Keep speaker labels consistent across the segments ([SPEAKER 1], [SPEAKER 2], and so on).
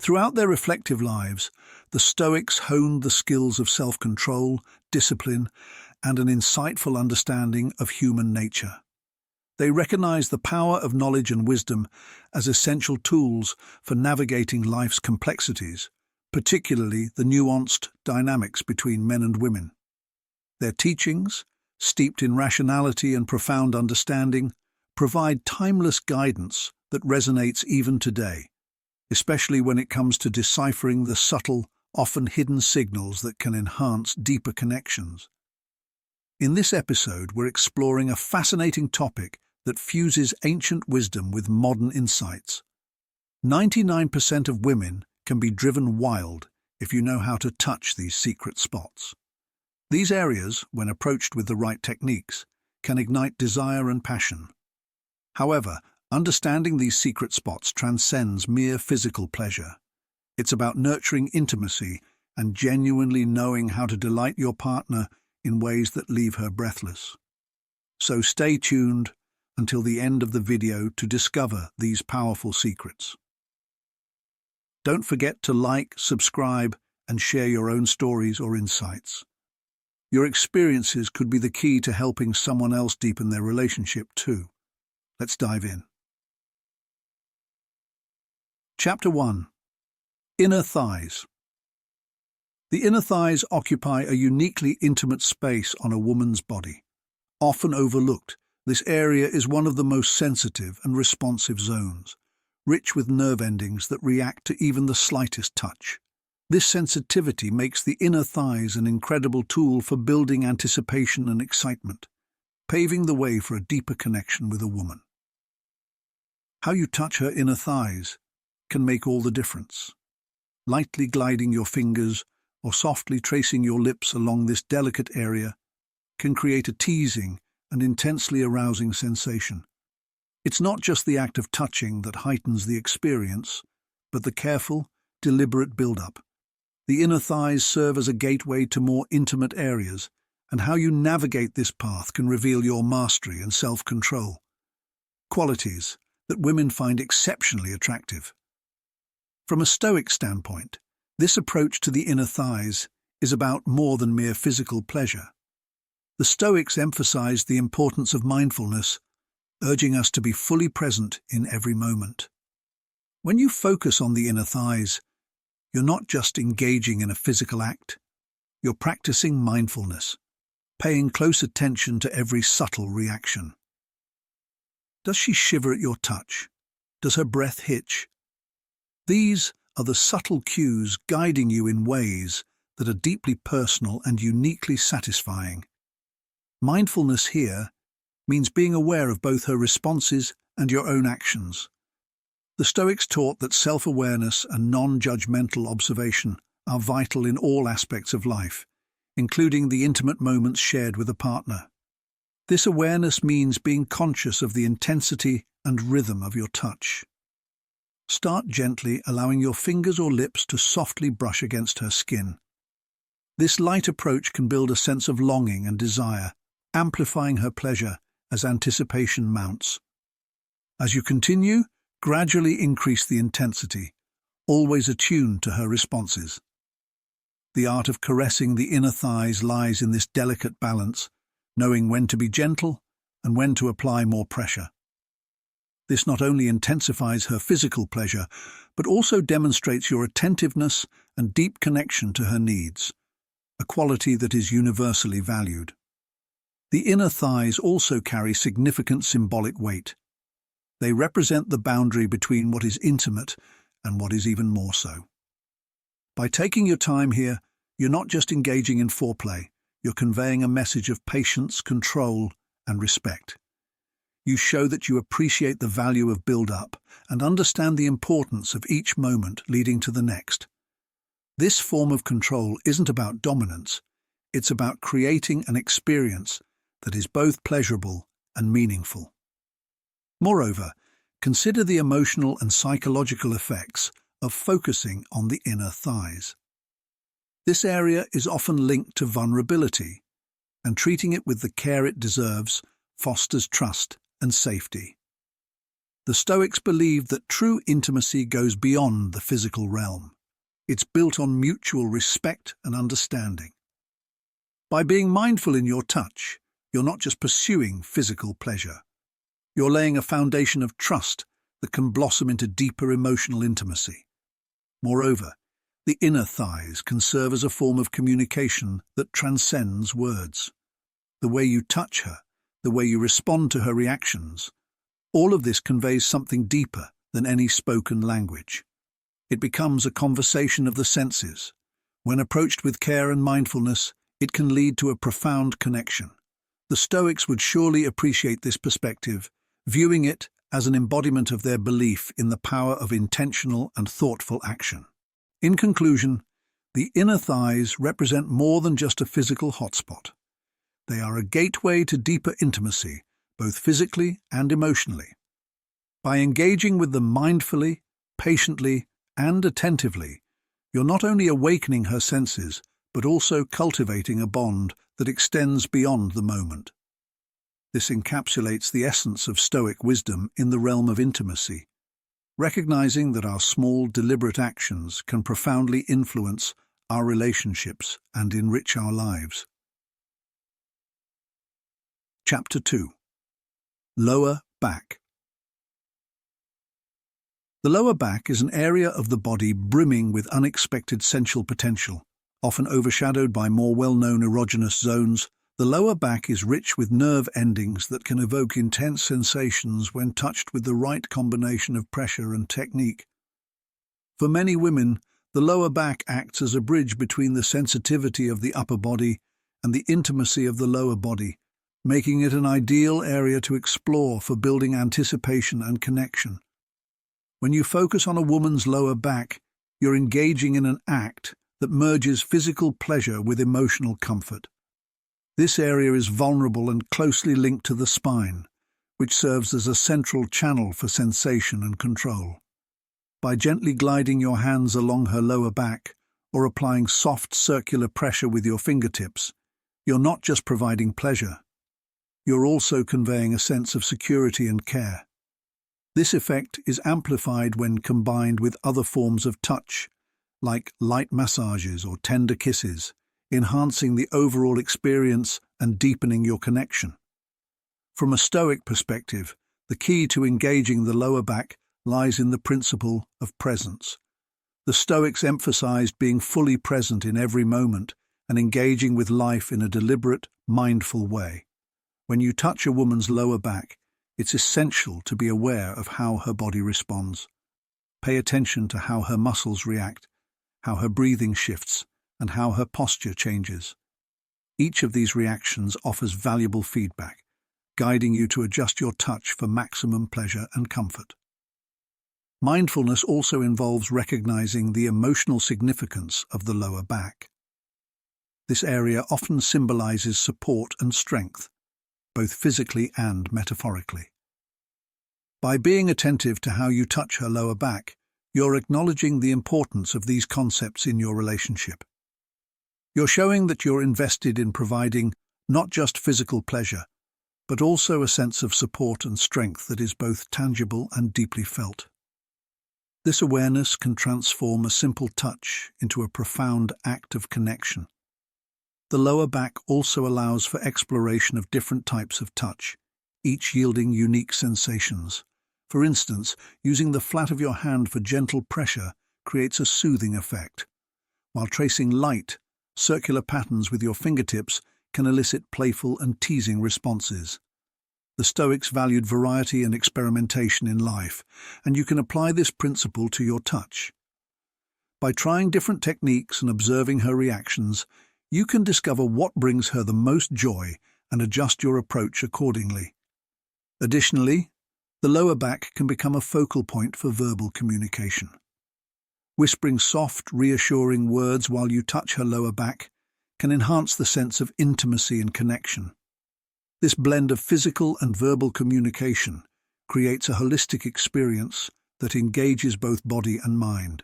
[SPEAKER 1] Throughout their reflective lives, the Stoics honed the skills of self-control, discipline, and an insightful understanding of human nature. They recognized the power of knowledge and wisdom as essential tools for navigating life's complexities, particularly the nuanced dynamics between men and women. Their teachings, steeped in rationality and profound understanding, provide timeless guidance that resonates even today, especially when it comes to deciphering the subtle, often hidden signals that can enhance deeper connections. In this episode, we're exploring a fascinating topic that fuses ancient wisdom with modern insights. 99% of women can be driven wild if you know how to touch these secret spots. These areas, when approached with the right techniques, can ignite desire and passion. However, understanding these secret spots transcends mere physical pleasure. It's about nurturing intimacy and genuinely knowing how to delight your partner in ways that leave her breathless. So stay tuned until the end of the video to discover these powerful secrets. Don't forget to like, subscribe, and share your own stories or insights. Your experiences could be the key to helping someone else deepen their relationship too. Let's dive in. Chapter 1. Inner Thighs. The inner thighs occupy a uniquely intimate space on a woman's body. Often overlooked, this area is one of the most sensitive and responsive zones, rich with nerve endings that react to even the slightest touch. This sensitivity makes the inner thighs an incredible tool for building anticipation and excitement, paving the way for a deeper connection with a woman. How you touch her inner thighs can make all the difference. Lightly gliding your fingers or softly tracing your lips along this delicate area can create a teasing and intensely arousing sensation. It's not just the act of touching that heightens the experience, but the careful, deliberate build-up. The inner thighs serve as a gateway to more intimate areas, and how you navigate this path can reveal your mastery and self-control, qualities that women find exceptionally attractive. From a Stoic standpoint, this approach to the inner thighs is about more than mere physical pleasure. The Stoics emphasized the importance of mindfulness, urging us to be fully present in every moment. When you focus on the inner thighs, you're not just engaging in a physical act, you're practicing mindfulness, paying close attention to every subtle reaction. Does she shiver at your touch? Does her breath hitch? These are the subtle cues guiding you in ways that are deeply personal and uniquely satisfying. Mindfulness here means being aware of both her responses and your own actions. The Stoics taught that self-awareness and non-judgmental observation are vital in all aspects of life, including the intimate moments shared with a partner. This awareness means being conscious of the intensity and rhythm of your touch. Start gently, allowing your fingers or lips to softly brush against her skin. This light approach can build a sense of longing and desire, amplifying her pleasure as anticipation mounts. As you continue, gradually increase the intensity, always attuned to her responses. The art of caressing the inner thighs lies in this delicate balance, knowing when to be gentle and when to apply more pressure. This not only intensifies her physical pleasure, but also demonstrates your attentiveness and deep connection to her needs, a quality that is universally valued. The inner thighs also carry significant symbolic weight. They represent the boundary between what is intimate and what is even more so. By taking your time here, you're not just engaging in foreplay, you're conveying a message of patience, control, and respect. You show that you appreciate the value of build-up and understand the importance of each moment leading to the next. This form of control isn't about dominance, it's about creating an experience that is both pleasurable and meaningful. Moreover, consider the emotional and psychological effects of focusing on the inner thighs. This area is often linked to vulnerability, and treating it with the care it deserves fosters trust and safety. The Stoics believed that true intimacy goes beyond the physical realm. It's built on mutual respect and understanding. By being mindful in your touch, you're not just pursuing physical pleasure. You're laying a foundation of trust that can blossom into deeper emotional intimacy. Moreover, the inner thighs can serve as a form of communication that transcends words. The way you touch her, the way you respond to her reactions, all of this conveys something deeper than any spoken language. It becomes a conversation of the senses. When approached with care and mindfulness, it can lead to a profound connection. The Stoics would surely appreciate this perspective, viewing it as an embodiment of their belief in the power of intentional and thoughtful action. In conclusion, the inner thighs represent more than just a physical hotspot. They are a gateway to deeper intimacy, both physically and emotionally. By engaging with them mindfully, patiently, and attentively, you're not only awakening her senses, but also cultivating a bond that extends beyond the moment. This encapsulates the essence of Stoic wisdom in the realm of intimacy, recognizing that our small, deliberate actions can profoundly influence our relationships and enrich our lives. Chapter 2. Lower back. The lower back is an area of the body brimming with unexpected sensual potential. Often overshadowed by more well-known erogenous zones, the lower back is rich with nerve endings that can evoke intense sensations when touched with the right combination of pressure and technique. For many women, the lower back acts as a bridge between the sensitivity of the upper body and the intimacy of the lower body, making it an ideal area to explore for building anticipation and connection. When you focus on a woman's lower back, you're engaging in an act that merges physical pleasure with emotional comfort. This area is vulnerable and closely linked to the spine, which serves as a central channel for sensation and control. By gently gliding your hands along her lower back or applying soft circular pressure with your fingertips, you're not just providing pleasure. You're also conveying a sense of security and care. This effect is amplified when combined with other forms of touch, like light massages or tender kisses, enhancing the overall experience and deepening your connection. From a Stoic perspective, the key to engaging the lower back lies in the principle of presence. The Stoics emphasized being fully present in every moment and engaging with life in a deliberate, mindful way. When you touch a woman's lower back, it's essential to be aware of how her body responds. Pay attention to how her muscles react, how her breathing shifts, and how her posture changes. Each of these reactions offers valuable feedback, guiding you to adjust your touch for maximum pleasure and comfort. Mindfulness also involves recognizing the emotional significance of the lower back. This area often symbolizes support and strength, both physically and metaphorically. By being attentive to how you touch her lower back, you're acknowledging the importance of these concepts in your relationship. You're showing that you're invested in providing not just physical pleasure, but also a sense of support and strength that is both tangible and deeply felt. This awareness can transform a simple touch into a profound act of connection. The lower back also allows for exploration of different types of touch, each yielding unique sensations. For instance, using the flat of your hand for gentle pressure creates a soothing effect, while tracing light, circular patterns with your fingertips can elicit playful and teasing responses. The Stoics valued variety and experimentation in life, and you can apply this principle to your touch. By trying different techniques and observing her reactions, you can discover what brings her the most joy and adjust your approach accordingly. Additionally, the lower back can become a focal point for verbal communication. Whispering soft, reassuring words while you touch her lower back can enhance the sense of intimacy and connection. This blend of physical and verbal communication creates a holistic experience that engages both body and mind.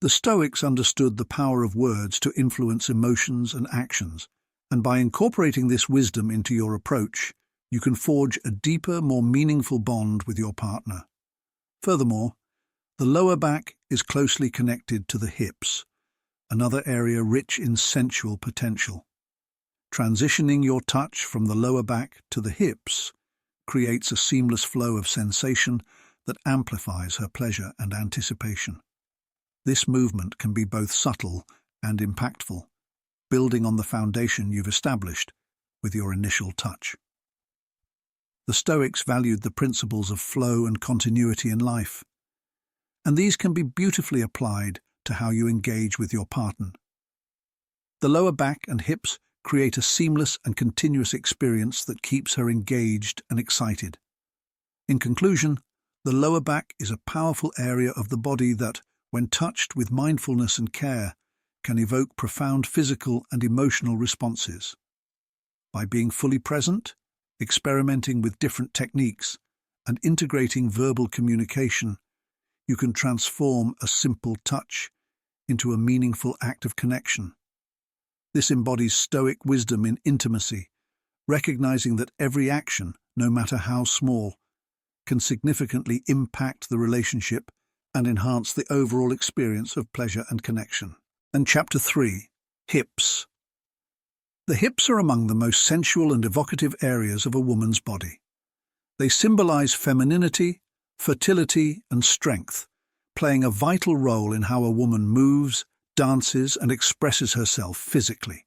[SPEAKER 1] The Stoics understood the power of words to influence emotions and actions, and by incorporating this wisdom into your approach, you can forge a deeper, more meaningful bond with your partner. Furthermore, the lower back is closely connected to the hips, another area rich in sensual potential. Transitioning your touch from the lower back to the hips creates a seamless flow of sensation that amplifies her pleasure and anticipation. This movement can be both subtle and impactful, building on the foundation you've established with your initial touch. The Stoics valued the principles of flow and continuity in life, and these can be beautifully applied to how you engage with your partner. The lower back and hips create a seamless and continuous experience that keeps her engaged and excited. In conclusion, the lower back is a powerful area of the body that, when touched with mindfulness and care, can evoke profound physical and emotional responses. By being fully present, experimenting with different techniques, and integrating verbal communication, you can transform a simple touch into a meaningful act of connection. This embodies Stoic wisdom in intimacy, recognizing that every action, no matter how small, can significantly impact the relationship and enhance the overall experience of pleasure and connection. And Chapter 3. Hips. The hips are among the most sensual and evocative areas of a woman's body. They symbolize femininity, fertility, and strength, playing a vital role in how a woman moves, dances, and expresses herself physically.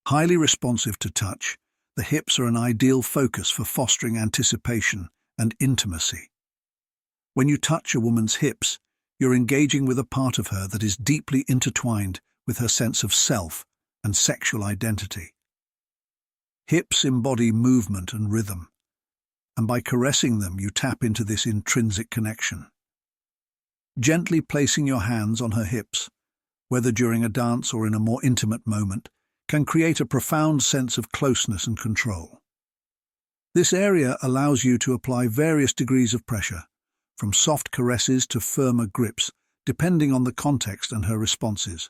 [SPEAKER 1] Highly responsive to touch, the hips are an ideal focus for fostering anticipation and intimacy. When you touch a woman's hips, you're engaging with a part of her that is deeply intertwined with her sense of self and sexual identity. Hips embody movement and rhythm, and by caressing them you tap into this intrinsic connection. Gently placing your hands on her hips, whether during a dance or in a more intimate moment, can create a profound sense of closeness and control. This area allows you to apply various degrees of pressure, from soft caresses to firmer grips, depending on the context and her responses.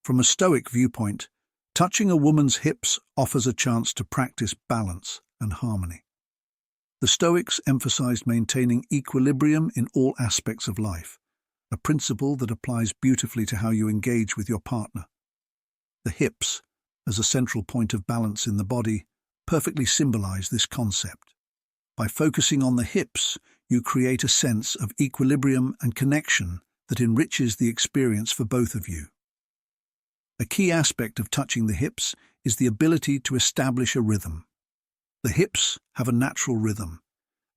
[SPEAKER 1] From a Stoic viewpoint, touching a woman's hips offers a chance to practice balance and harmony. The Stoics emphasized maintaining equilibrium in all aspects of life, a principle that applies beautifully to how you engage with your partner. The hips, as a central point of balance in the body, perfectly symbolize this concept. By focusing on the hips, you create a sense of equilibrium and connection that enriches the experience for both of you. A key aspect of touching the hips is the ability to establish a rhythm. The hips have a natural rhythm,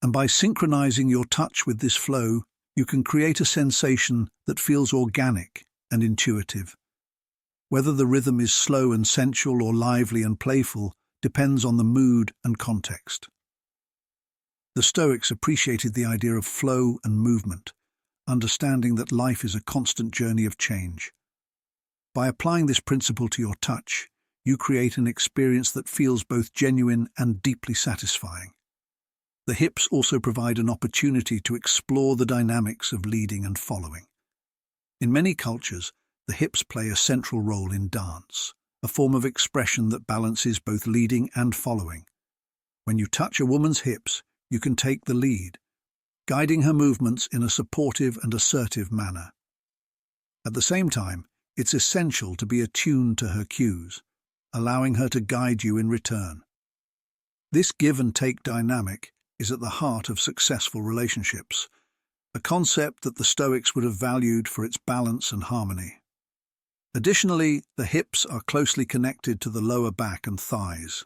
[SPEAKER 1] and by synchronizing your touch with this flow, you can create a sensation that feels organic and intuitive. Whether the rhythm is slow and sensual or lively and playful depends on the mood and context. The Stoics appreciated the idea of flow and movement, understanding that life is a constant journey of change. By applying this principle to your touch, you create an experience that feels both genuine and deeply satisfying. The hips also provide an opportunity to explore the dynamics of leading and following. In many cultures, the hips play a central role in dance, a form of expression that balances both leading and following. When you touch a woman's hips, you can take the lead, guiding her movements in a supportive and assertive manner. At the same time, it's essential to be attuned to her cues, allowing her to guide you in return. This give-and-take dynamic is at the heart of successful relationships, a concept that the Stoics would have valued for its balance and harmony. Additionally, the hips are closely connected to the lower back and thighs.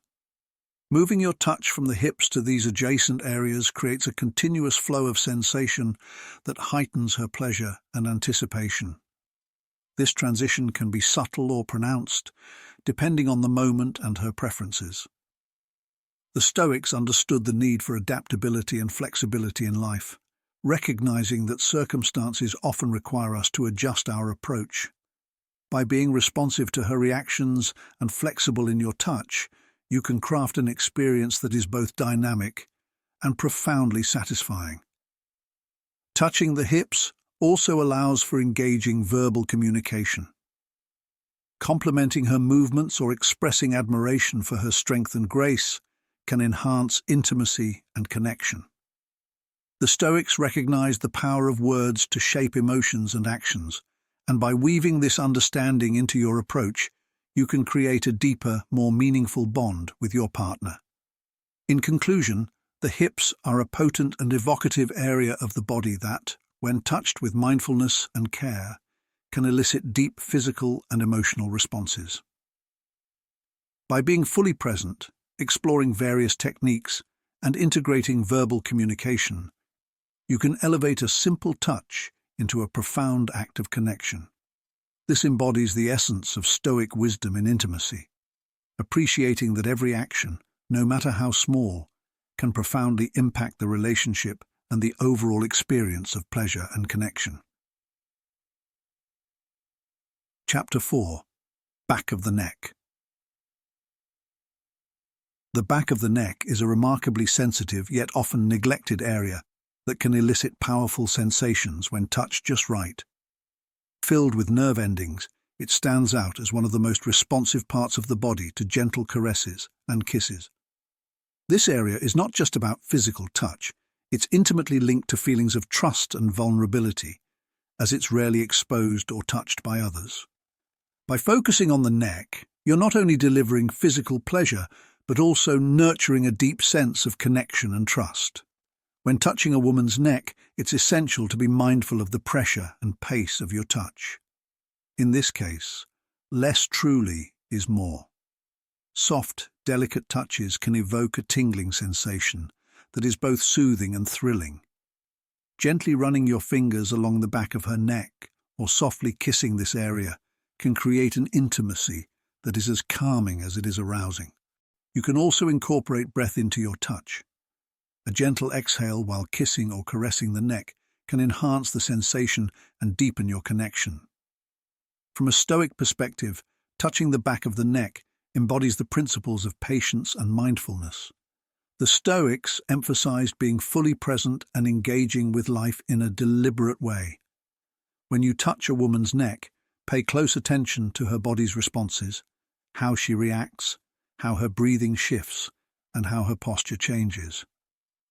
[SPEAKER 1] Moving your touch from the hips to these adjacent areas creates a continuous flow of sensation that heightens her pleasure and anticipation. This transition can be subtle or pronounced, depending on the moment and her preferences. The Stoics understood the need for adaptability and flexibility in life, recognizing that circumstances often require us to adjust our approach. By being responsive to her reactions and flexible in your touch, you can craft an experience that is both dynamic and profoundly satisfying. Touching the hips also allows for engaging verbal communication. Complimenting her movements or expressing admiration for her strength and grace can enhance intimacy and connection. The Stoics recognized the power of words to shape emotions and actions, and by weaving this understanding into your approach, you can create a deeper, more meaningful bond with your partner. In conclusion, the hips are a potent and evocative area of the body that, when touched with mindfulness and care, can elicit deep physical and emotional responses. By being fully present, exploring various techniques, and integrating verbal communication, you can elevate a simple touch into a profound act of connection. This embodies the essence of Stoic wisdom in intimacy, appreciating that every action, no matter how small, can profoundly impact the relationship and the overall experience of pleasure and connection. Chapter 4. Back of the Neck. The back of the neck is a remarkably sensitive yet often neglected area that can elicit powerful sensations when touched just right. Filled with nerve endings, it stands out as one of the most responsive parts of the body to gentle caresses and kisses. This area is not just about physical touch, it's intimately linked to feelings of trust and vulnerability, as it's rarely exposed or touched by others. By focusing on the neck, you're not only delivering physical pleasure, but also nurturing a deep sense of connection and trust. When touching a woman's neck, it's essential to be mindful of the pressure and pace of your touch. In this case, less truly is more. Soft, delicate touches can evoke a tingling sensation that is both soothing and thrilling. Gently running your fingers along the back of her neck or softly kissing this area can create an intimacy that is as calming as it is arousing. You can also incorporate breath into your touch. A gentle exhale while kissing or caressing the neck can enhance the sensation and deepen your connection. From a Stoic perspective, touching the back of the neck embodies the principles of patience and mindfulness. The Stoics emphasized being fully present and engaging with life in a deliberate way. When you touch a woman's neck, pay close attention to her body's responses, how she reacts, how her breathing shifts, and how her posture changes.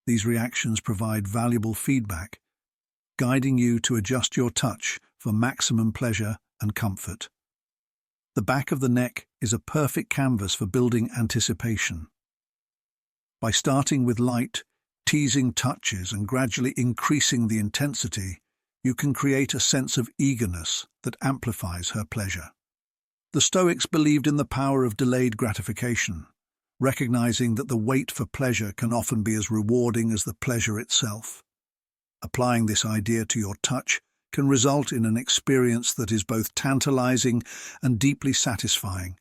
[SPEAKER 1] These reactions provide valuable feedback, guiding you to adjust your touch for maximum pleasure and comfort. The back of the neck is a perfect canvas for building anticipation. By starting with light, teasing touches and gradually increasing the intensity, you can create a sense of eagerness that amplifies her pleasure. The Stoics believed in the power of delayed gratification, recognizing that the wait for pleasure can often be as rewarding as the pleasure itself. Applying this idea to your touch can result in an experience that is both tantalizing and deeply satisfying.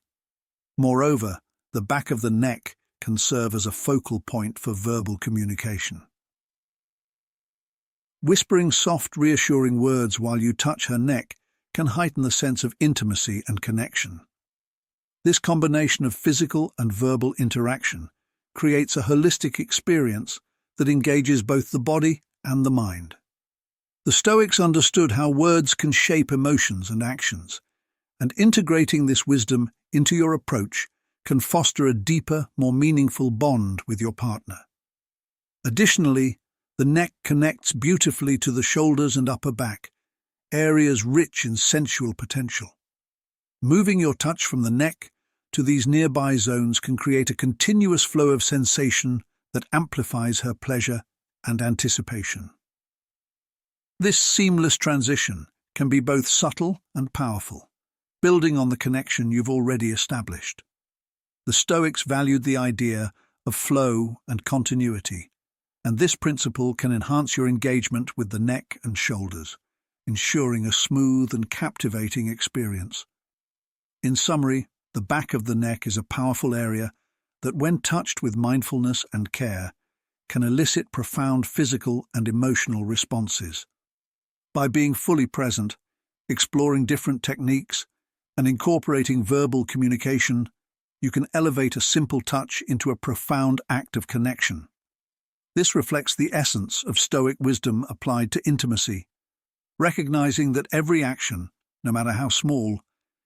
[SPEAKER 1] Moreover, the back of the neck can serve as a focal point for verbal communication. Whispering soft, reassuring words while you touch her neck can heighten the sense of intimacy and connection. This combination of physical and verbal interaction creates a holistic experience that engages both the body and the mind. The Stoics understood how words can shape emotions and actions, and integrating this wisdom into your approach can foster a deeper, more meaningful bond with your partner. Additionally, the neck connects beautifully to the shoulders and upper back, areas rich in sensual potential. Moving your touch from the neck to these nearby zones can create a continuous flow of sensation that amplifies her pleasure and anticipation. This seamless transition can be both subtle and powerful, building on the connection you've already established. The Stoics valued the idea of flow and continuity, and this principle can enhance your engagement with the neck and shoulders, ensuring a smooth and captivating experience. In summary, the back of the neck is a powerful area that, when touched with mindfulness and care, can elicit profound physical and emotional responses. By being fully present, exploring different techniques, and incorporating verbal communication, you can elevate a simple touch into a profound act of connection. This reflects the essence of Stoic wisdom applied to intimacy, recognizing that every action, no matter how small,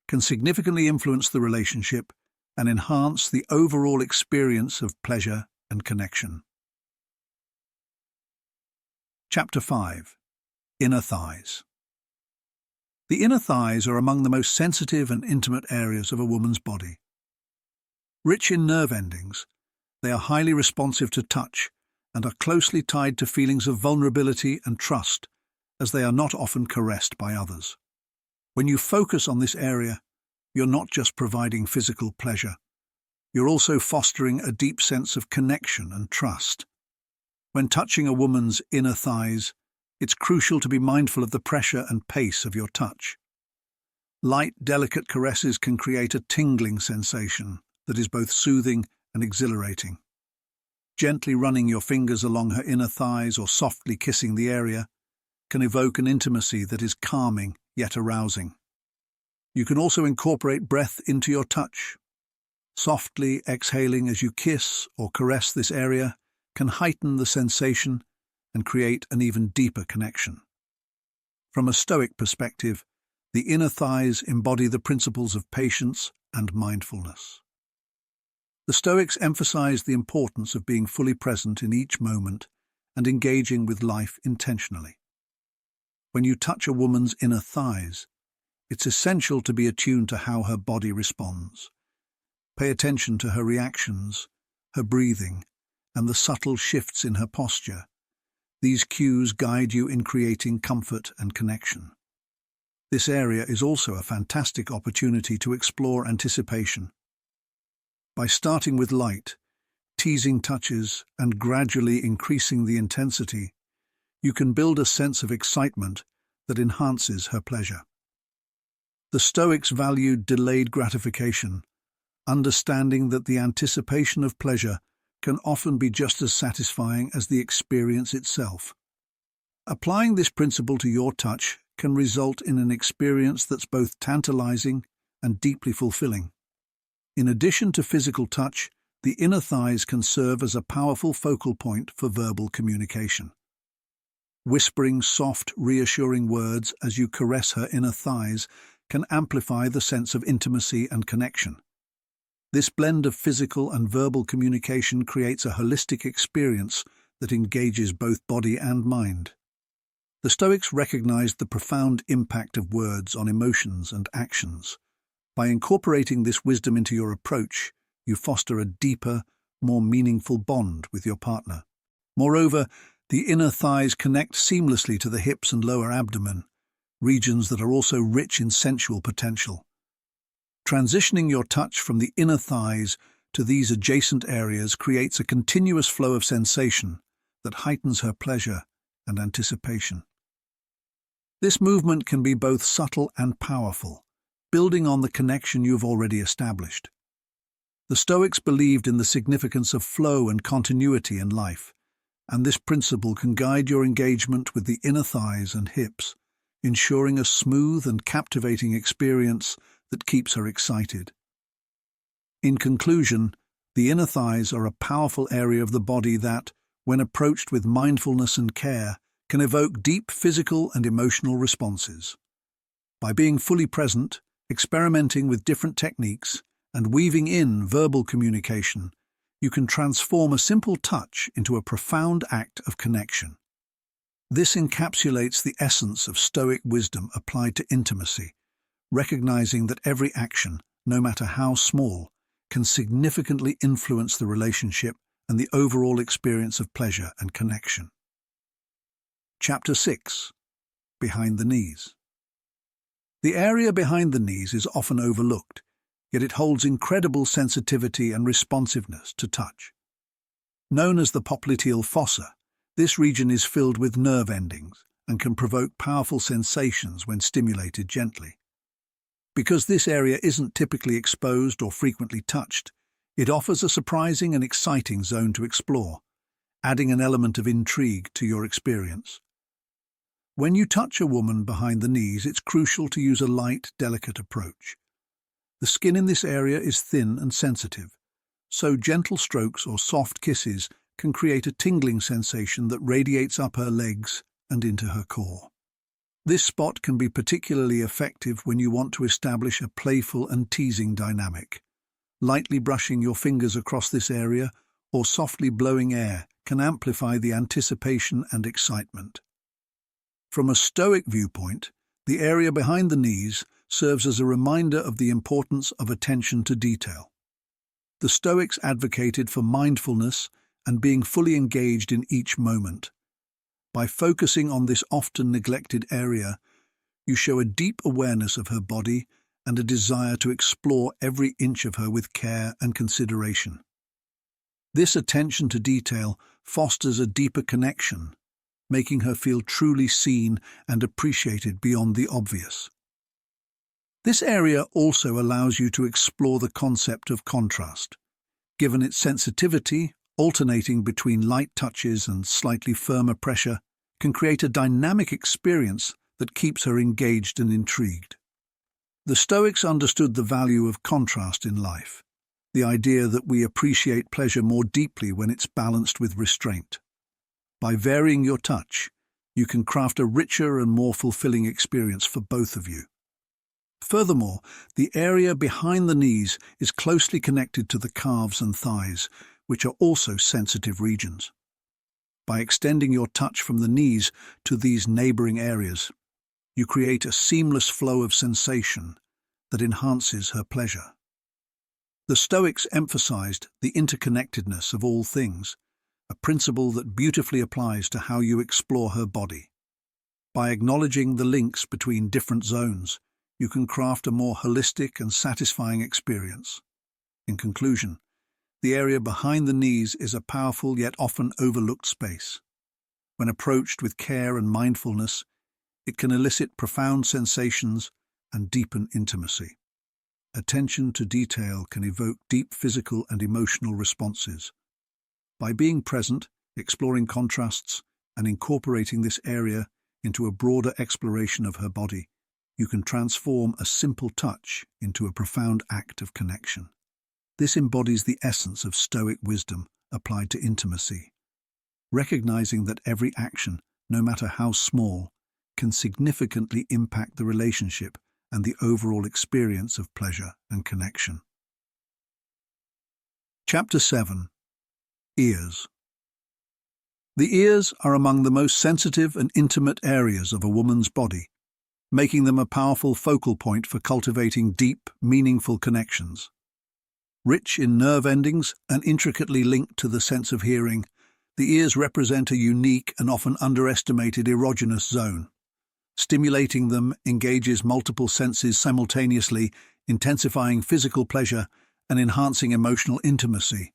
[SPEAKER 1] can significantly influence the relationship and enhance the overall experience of pleasure and connection. Chapter 5. Inner Thighs. The inner thighs are among the most sensitive and intimate areas of a woman's body. Rich in nerve endings, they are highly responsive to touch and are closely tied to feelings of vulnerability and trust, as they are not often caressed by others. When you focus on this area, you're not just providing physical pleasure, you're also fostering a deep sense of connection and trust. When touching a woman's inner thighs, it's crucial to be mindful of the pressure and pace of your touch. Light, delicate caresses can create a tingling sensation that is both soothing and exhilarating. Gently running your fingers along her inner thighs or softly kissing the area can evoke an intimacy that is calming yet arousing. You can also incorporate breath into your touch. Softly exhaling as you kiss or caress this area can heighten the sensation and create an even deeper connection. From a stoic perspective, the inner thighs embody the principles of patience and mindfulness. The Stoics emphasize the importance of being fully present in each moment and engaging with life intentionally. When you touch a woman's inner thighs, it's essential to be attuned to how her body responds. Pay attention to her reactions, her breathing, and the subtle shifts in her posture. These cues guide you in creating comfort and connection. This area is also a fantastic opportunity to explore anticipation. By starting with light, teasing touches, and gradually increasing the intensity, you can build a sense of excitement that enhances her pleasure. The Stoics valued delayed gratification, understanding that the anticipation of pleasure can often be just as satisfying as the experience itself. Applying this principle to your touch can result in an experience that's both tantalizing and deeply fulfilling. In addition to physical touch, the inner thighs can serve as a powerful focal point for verbal communication. Whispering soft, reassuring words as you caress her inner thighs can amplify the sense of intimacy and connection. This blend of physical and verbal communication creates a holistic experience that engages both body and mind. The Stoics recognized the profound impact of words on emotions and actions. By incorporating this wisdom into your approach, you foster a deeper, more meaningful bond with your partner. Moreover, the inner thighs connect seamlessly to the hips and lower abdomen, regions that are also rich in sensual potential. Transitioning your touch from the inner thighs to these adjacent areas creates a continuous flow of sensation that heightens her pleasure and anticipation. This movement can be both subtle and powerful, building on the connection you've already established. The Stoics believed in the significance of flow and continuity in life, and this principle can guide your engagement with the inner thighs and hips, ensuring a smooth and captivating experience that keeps her excited. In conclusion, the inner thighs are a powerful area of the body that, when approached with mindfulness and care, can evoke deep physical and emotional responses. By being fully present, experimenting with different techniques, and weaving in verbal communication, you can transform a simple touch into a profound act of connection. This encapsulates the essence of Stoic wisdom applied to intimacy, recognizing that every action, no matter how small, can significantly influence the relationship and the overall experience of pleasure and connection. Chapter 6. Behind the Knees. The area behind the knees is often overlooked, yet it holds incredible sensitivity and responsiveness to touch. Known as the popliteal fossa, this region is filled with nerve endings and can provoke powerful sensations when stimulated gently. Because this area isn't typically exposed or frequently touched, it offers a surprising and exciting zone to explore, adding an element of intrigue to your experience. When you touch a woman behind the knees, it's crucial to use a light, delicate approach. The skin in this area is thin and sensitive, so gentle strokes or soft kisses can create a tingling sensation that radiates up her legs and into her core. This spot can be particularly effective when you want to establish a playful and teasing dynamic. Lightly brushing your fingers across this area or softly blowing air can amplify the anticipation and excitement. From a stoic viewpoint, the area behind the knees serves as a reminder of the importance of attention to detail. The Stoics advocated for mindfulness and being fully engaged in each moment. By focusing on this often neglected area, you show a deep awareness of her body and a desire to explore every inch of her with care and consideration. This attention to detail fosters a deeper connection, making her feel truly seen and appreciated beyond the obvious. This area also allows you to explore the concept of contrast. Given its sensitivity, alternating between light touches and slightly firmer pressure can create a dynamic experience that keeps her engaged and intrigued. The Stoics understood the value of contrast in life, the idea that we appreciate pleasure more deeply when it's balanced with restraint. By varying your touch, you can craft a richer and more fulfilling experience for both of you. Furthermore, the area behind the knees is closely connected to the calves and thighs, which are also sensitive regions. By extending your touch from the knees to these neighboring areas, you create a seamless flow of sensation that enhances her pleasure. The Stoics emphasized the interconnectedness of all things, a principle that beautifully applies to how you explore her body. By acknowledging the links between different zones, you can craft a more holistic and satisfying experience. In conclusion, the area behind the knees is a powerful yet often overlooked space. When approached with care and mindfulness, it can elicit profound sensations and deepen intimacy. Attention to detail can evoke deep physical and emotional responses. By being present, exploring contrasts, and incorporating this area into a broader exploration of her body, you can transform a simple touch into a profound act of connection. This embodies the essence of Stoic wisdom applied to intimacy, recognizing that every action, no matter how small, can significantly impact the relationship and the overall experience of pleasure and connection. Chapter 7. Ears. The ears are among the most sensitive and intimate areas of a woman's body, making them a powerful focal point for cultivating deep, meaningful connections. Rich in nerve endings and intricately linked to the sense of hearing, the ears represent a unique and often underestimated erogenous zone. Stimulating them engages multiple senses simultaneously, intensifying physical pleasure and enhancing emotional intimacy,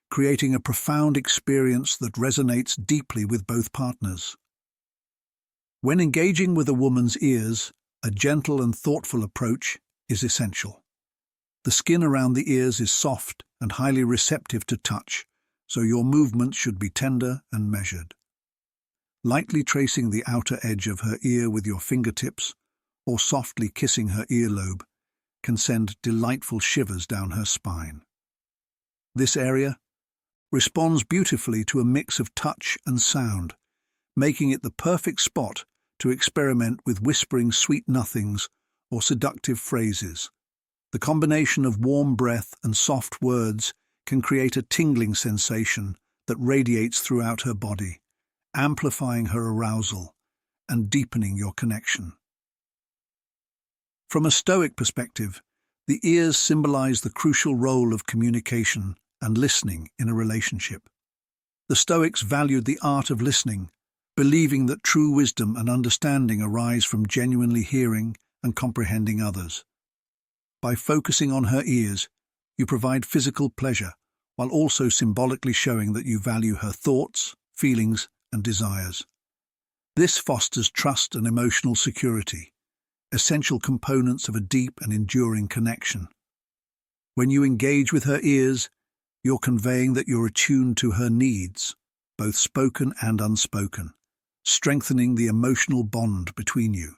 [SPEAKER 1] creating a profound experience that resonates deeply with both partners. When engaging with a woman's ears, a gentle and thoughtful approach is essential. The skin around the ears is soft and highly receptive to touch, so your movements should be tender and measured. Lightly tracing the outer edge of her ear with your fingertips, or softly kissing her earlobe, can send delightful shivers down her spine. This area responds beautifully to a mix of touch and sound, making it the perfect spot to experiment with whispering sweet nothings or seductive phrases. The combination of warm breath and soft words can create a tingling sensation that radiates throughout her body, amplifying her arousal and deepening your connection. From a Stoic perspective, the ears symbolize the crucial role of communication and listening in a relationship. The Stoics valued the art of listening, believing that true wisdom and understanding arise from genuinely hearing and comprehending others. By focusing on her ears, you provide physical pleasure, while also symbolically showing that you value her thoughts, feelings, and desires. This fosters trust and emotional security, essential components of a deep and enduring connection. When you engage with her ears, you're conveying that you're attuned to her needs, both spoken and unspoken, strengthening the emotional bond between you.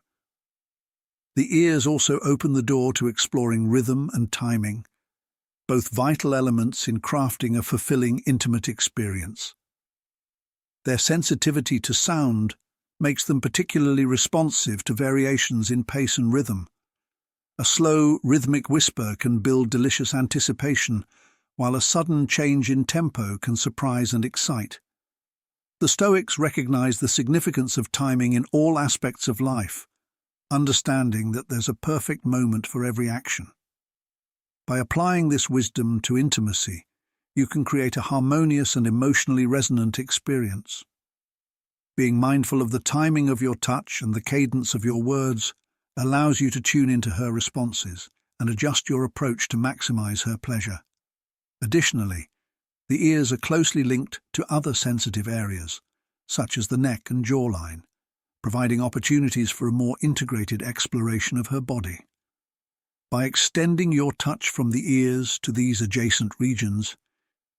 [SPEAKER 1] The ears also open the door to exploring rhythm and timing, both vital elements in crafting a fulfilling, intimate experience. Their sensitivity to sound makes them particularly responsive to variations in pace and rhythm. A slow, rhythmic whisper can build delicious anticipation, while a sudden change in tempo can surprise and excite. The Stoics recognize the significance of timing in all aspects of life, understanding that there's a perfect moment for every action. By applying this wisdom to intimacy, you can create a harmonious and emotionally resonant experience. Being mindful of the timing of your touch and the cadence of your words allows you to tune into her responses and adjust your approach to maximize her pleasure. Additionally, the ears are closely linked to other sensitive areas, such as the neck and jawline, providing opportunities for a more integrated exploration of her body. By extending your touch from the ears to these adjacent regions,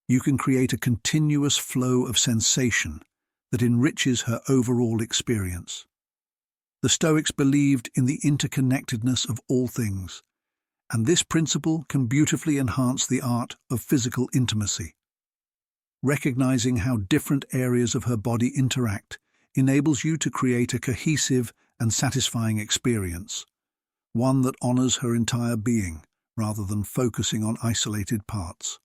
[SPEAKER 1] you can create a continuous flow of sensation that enriches her overall experience. The Stoics believed in the interconnectedness of all things, and this principle can beautifully enhance the art of physical intimacy. Recognizing how different areas of her body interact enables you to create a cohesive and satisfying experience, one that honors her entire being rather than focusing on isolated parts.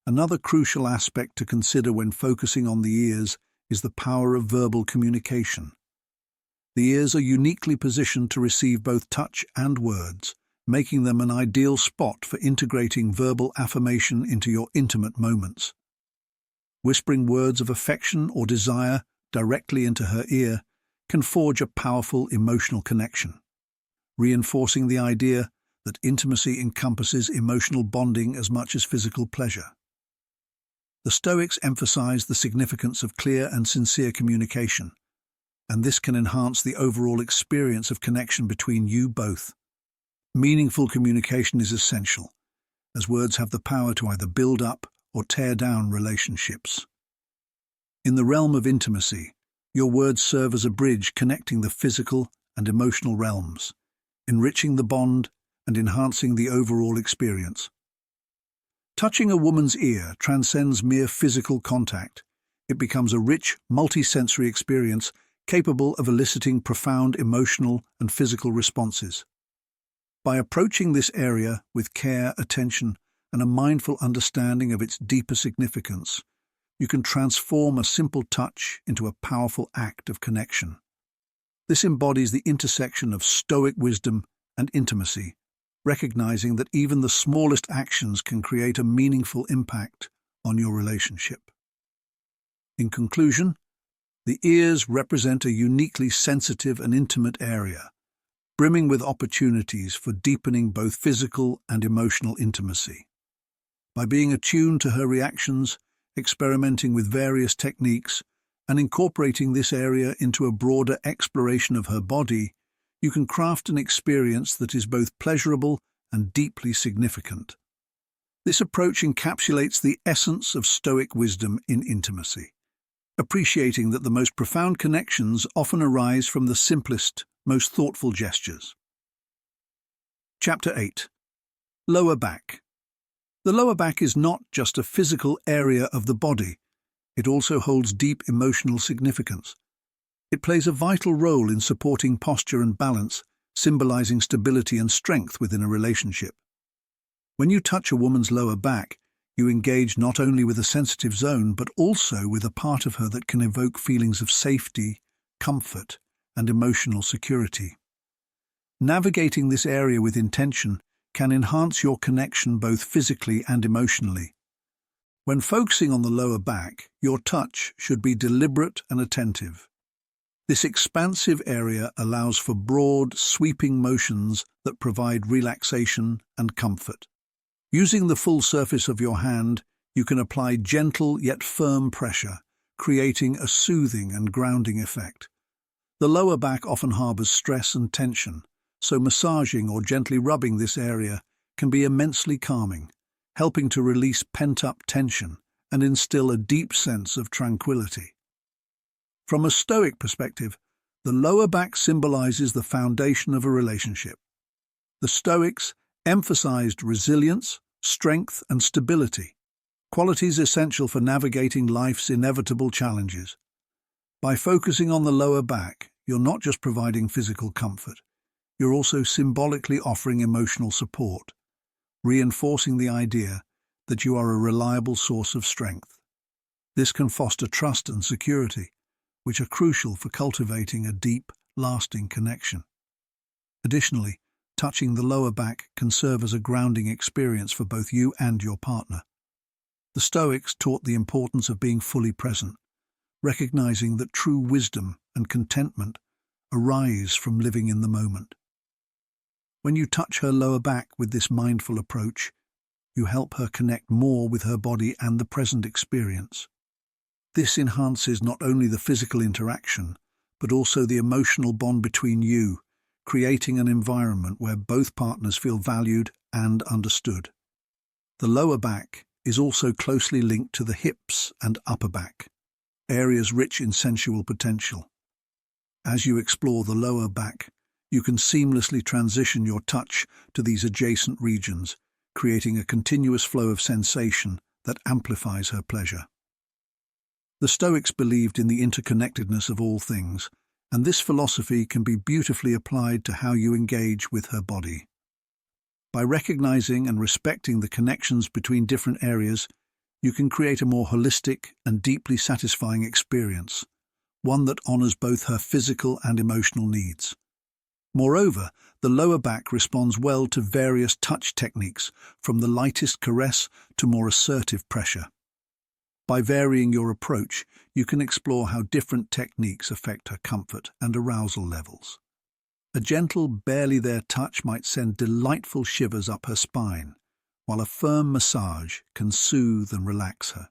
[SPEAKER 1] Another crucial aspect to consider when focusing on the ears is the power of verbal communication. The ears are uniquely positioned to receive both touch and words, making them an ideal spot for integrating verbal affirmation into your intimate moments. Whispering words of affection or desire directly into her ear can forge a powerful emotional connection, reinforcing the idea that intimacy encompasses emotional bonding as much as physical pleasure. The Stoics emphasize the significance of clear and sincere communication, and this can enhance the overall experience of connection between you both. Meaningful communication is essential, as words have the power to either build up or tear down relationships. In the realm of intimacy, your words serve as a bridge connecting the physical and emotional realms, enriching the bond and enhancing the overall experience. Touching a woman's ear transcends mere physical contact. It becomes a rich, multi-sensory experience capable of eliciting profound emotional and physical responses. By approaching this area with care, attention, and a mindful understanding of its deeper significance, you can transform a simple touch into a powerful act of connection. This embodies the intersection of Stoic wisdom and intimacy, recognizing that even the smallest actions can create a meaningful impact on your relationship. In conclusion, the ears represent a uniquely sensitive and intimate area, brimming with opportunities for deepening both physical and emotional intimacy. By being attuned to her reactions, experimenting with various techniques, and incorporating this area into a broader exploration of her body, you can craft an experience that is both pleasurable and deeply significant. This approach encapsulates the essence of Stoic wisdom in intimacy, appreciating that the most profound connections often arise from the simplest, most thoughtful gestures. Chapter 8. Lower back. The lower back is not just a physical area of the body, it also holds deep emotional significance. It plays a vital role in supporting posture and balance, symbolizing stability and strength within a relationship. When you touch a woman's lower back, you engage not only with a sensitive zone, but also with a part of her that can evoke feelings of safety, comfort, and emotional security. Navigating this area with intention can enhance your connection both physically and emotionally. When focusing on the lower back, your touch should be deliberate and attentive. This expansive area allows for broad, sweeping motions that provide relaxation and comfort. Using the full surface of your hand, you can apply gentle yet firm pressure, creating a soothing and grounding effect. The lower back often harbors stress and tension, so massaging or gently rubbing this area can be immensely calming, helping to release pent-up tension and instill a deep sense of tranquility. From a Stoic perspective, the lower back symbolizes the foundation of a relationship. The Stoics emphasized resilience, strength, and stability, qualities essential for navigating life's inevitable challenges. By focusing on the lower back, you're not just providing physical comfort, you're also symbolically offering emotional support, reinforcing the idea that you are a reliable source of strength. This can foster trust and security, which are crucial for cultivating a deep, lasting connection. Additionally, touching the lower back can serve as a grounding experience for both you and your partner. The Stoics taught the importance of being fully present, recognizing that true wisdom and contentment arise from living in the moment. When you touch her lower back with this mindful approach, you help her connect more with her body and the present experience. This enhances not only the physical interaction, but also the emotional bond between you, creating an environment where both partners feel valued and understood. The lower back is also closely linked to the hips and upper back, areas rich in sensual potential. As you explore the lower back, you can seamlessly transition your touch to these adjacent regions, creating a continuous flow of sensation that amplifies her pleasure. The Stoics believed in the interconnectedness of all things, and this philosophy can be beautifully applied to how you engage with her body. By recognizing and respecting the connections between different areas, you can create a more holistic and deeply satisfying experience, one that honors both her physical and emotional needs. Moreover, the lower back responds well to various touch techniques, from the lightest caress to more assertive pressure. By varying your approach, you can explore how different techniques affect her comfort and arousal levels. A gentle, barely there touch might send delightful shivers up her spine, while a firm massage can soothe and relax her.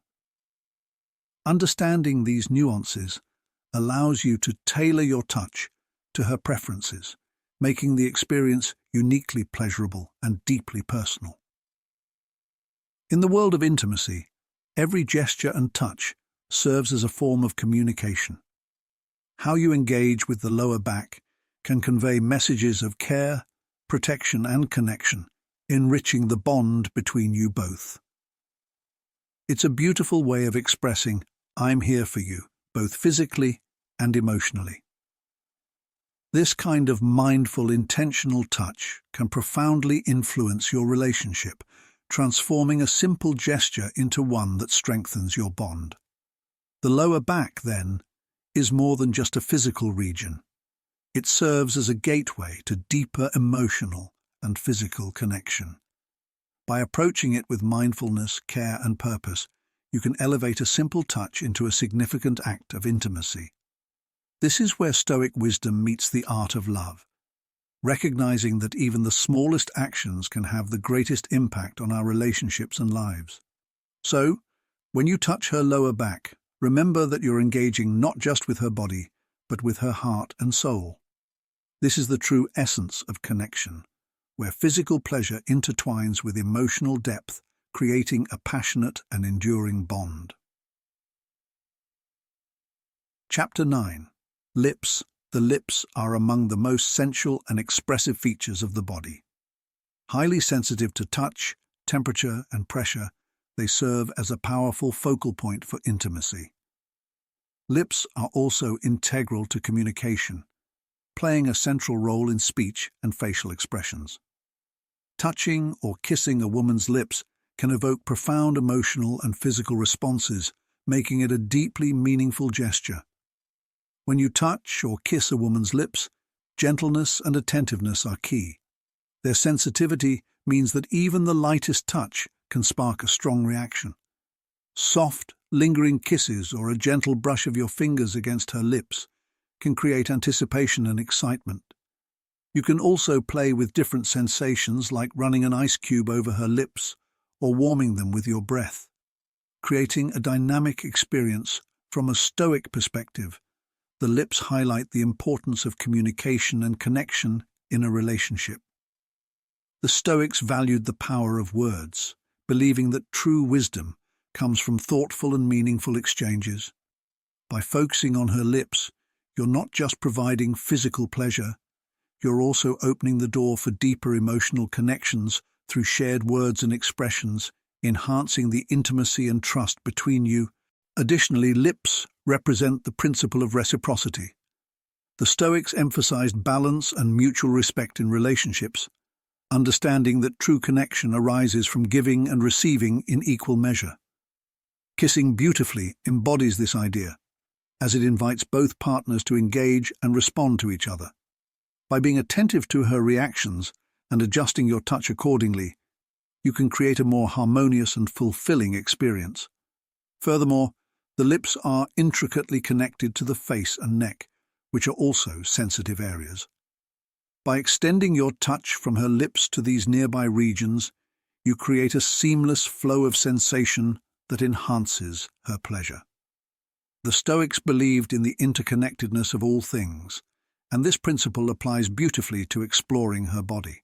[SPEAKER 1] Understanding these nuances allows you to tailor your touch to her preferences, making the experience uniquely pleasurable and deeply personal. In the world of intimacy, every gesture and touch serves as a form of communication. How you engage with the lower back can convey messages of care, protection, and connection, enriching the bond between you both. It's a beautiful way of expressing, "I'm here for you," both physically and emotionally. This kind of mindful, intentional touch can profoundly influence your relationship, transforming a simple gesture into one that strengthens your bond. The lower back, then, is more than just a physical region. It serves as a gateway to deeper emotional and physical connection. By approaching it with mindfulness, care, and purpose, you can elevate a simple touch into a significant act of intimacy. This is where Stoic wisdom meets the art of love, recognizing that even the smallest actions can have the greatest impact on our relationships and lives. So, when you touch her lower back, remember that you're engaging not just with her body, but with her heart and soul. This is the true essence of connection, where physical pleasure intertwines with emotional depth, creating a passionate and enduring bond. Chapter 9. Lips. The lips are among the most sensual and expressive features of the body. Highly sensitive to touch, temperature, and pressure, they serve as a powerful focal point for intimacy. Lips are also integral to communication, playing a central role in speech and facial expressions. Touching or kissing a woman's lips can evoke profound emotional and physical responses, making it a deeply meaningful gesture. When you touch or kiss a woman's lips, gentleness and attentiveness are key. Their sensitivity means that even the lightest touch can spark a strong reaction. Soft, lingering kisses or a gentle brush of your fingers against her lips can create anticipation and excitement. You can also play with different sensations, like running an ice cube over her lips or warming them with your breath, creating a dynamic experience. From a Stoic perspective, the lips highlight the importance of communication and connection in a relationship. The Stoics valued the power of words, believing that true wisdom comes from thoughtful and meaningful exchanges. By focusing on her lips, you're not just providing physical pleasure, you're also opening the door for deeper emotional connections through shared words and expressions, enhancing the intimacy and trust between you. Additionally, lips represent the principle of reciprocity. The Stoics emphasized balance and mutual respect in relationships, understanding that true connection arises from giving and receiving in equal measure. Kissing beautifully embodies this idea, as it invites both partners to engage and respond to each other. By being attentive to her reactions and adjusting your touch accordingly, you can create a more harmonious and fulfilling experience. Furthermore, the lips are intricately connected to the face and neck, which are also sensitive areas. By extending your touch from her lips to these nearby regions, you create a seamless flow of sensation that enhances her pleasure. The Stoics believed in the interconnectedness of all things, and this principle applies beautifully to exploring her body.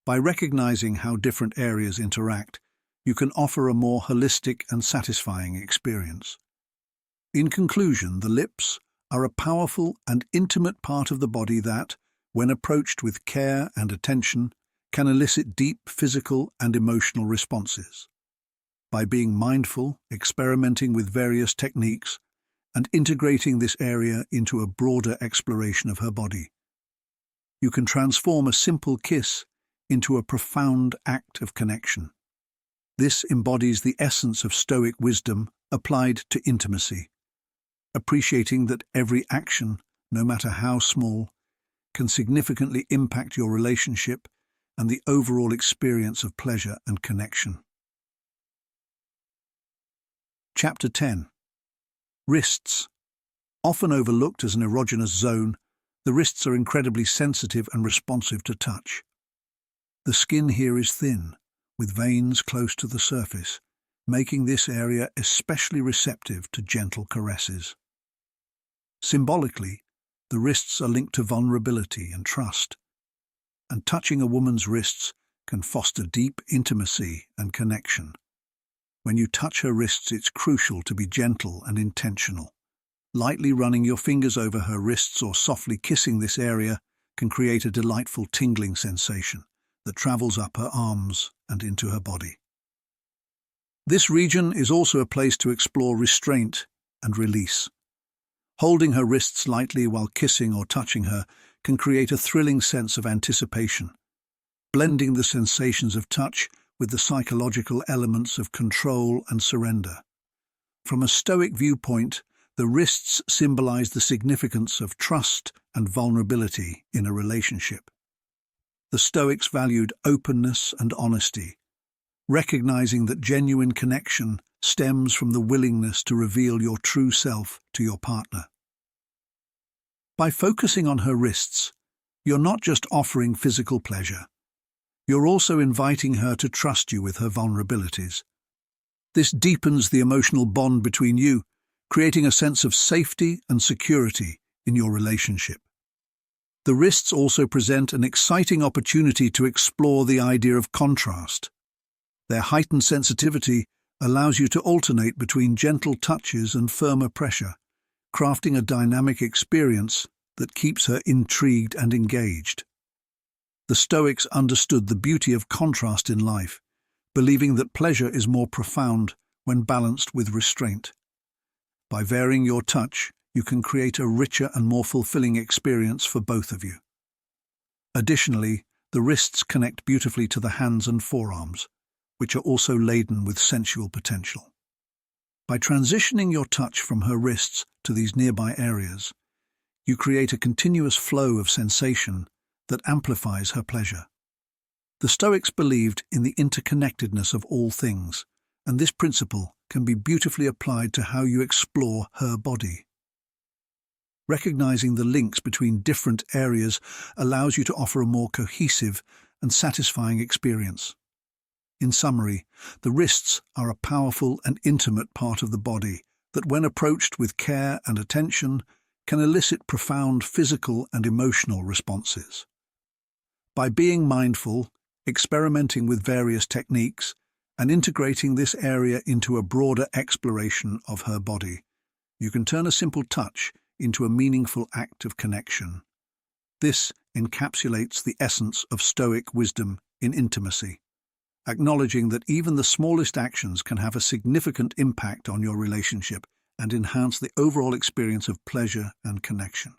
[SPEAKER 1] By recognizing how different areas interact, you can offer a more holistic and satisfying experience. In conclusion, the lips are a powerful and intimate part of the body that, when approached with care and attention, can elicit deep physical and emotional responses. By being mindful, experimenting with various techniques, and integrating this area into a broader exploration of her body, you can transform a simple kiss into a profound act of connection. This embodies the essence of Stoic wisdom applied to intimacy, appreciating that every action, no matter how small, can significantly impact your relationship and the overall experience of pleasure and connection. Chapter 10. Wrists. Often overlooked as an erogenous zone, the wrists are incredibly sensitive and responsive to touch. The skin here is thin, with veins close to the surface, making this area especially receptive to gentle caresses. Symbolically, the wrists are linked to vulnerability and trust, and touching a woman's wrists can foster deep intimacy and connection. When you touch her wrists, it's crucial to be gentle and intentional. Lightly running your fingers over her wrists or softly kissing this area can create a delightful tingling sensation that travels up her arms and into her body. This region is also a place to explore restraint and release. Holding her wrists lightly while kissing or touching her can create a thrilling sense of anticipation, blending the sensations of touch with the psychological elements of control and surrender. From a Stoic viewpoint, the wrists symbolize the significance of trust and vulnerability in a relationship. The Stoics valued openness and honesty, recognizing that genuine connection stems from the willingness to reveal your true self to your partner. By focusing on her wrists, you're not just offering physical pleasure. You're also inviting her to trust you with her vulnerabilities. This deepens the emotional bond between you, creating a sense of safety and security in your relationship. The wrists also present an exciting opportunity to explore the idea of contrast. Their heightened sensitivity allows you to alternate between gentle touches and firmer pressure, crafting a dynamic experience that keeps her intrigued and engaged. The Stoics understood the beauty of contrast in life, believing that pleasure is more profound when balanced with restraint. By varying your touch, you can create a richer and more fulfilling experience for both of you. Additionally, the wrists connect beautifully to the hands and forearms, which are also laden with sensual potential. By transitioning your touch from her wrists to these nearby areas, you create a continuous flow of sensation that amplifies her pleasure. The Stoics believed in the interconnectedness of all things, and this principle can be beautifully applied to how you explore her body. Recognizing the links between different areas allows you to offer a more cohesive and satisfying experience. In summary, the wrists are a powerful and intimate part of the body that, when approached with care and attention, can elicit profound physical and emotional responses. By being mindful, experimenting with various techniques, and integrating this area into a broader exploration of her body, you can turn a simple touch into a meaningful act of connection. This encapsulates the essence of Stoic wisdom in intimacy, acknowledging that even the smallest actions can have a significant impact on your relationship and enhance the overall experience of pleasure and connection.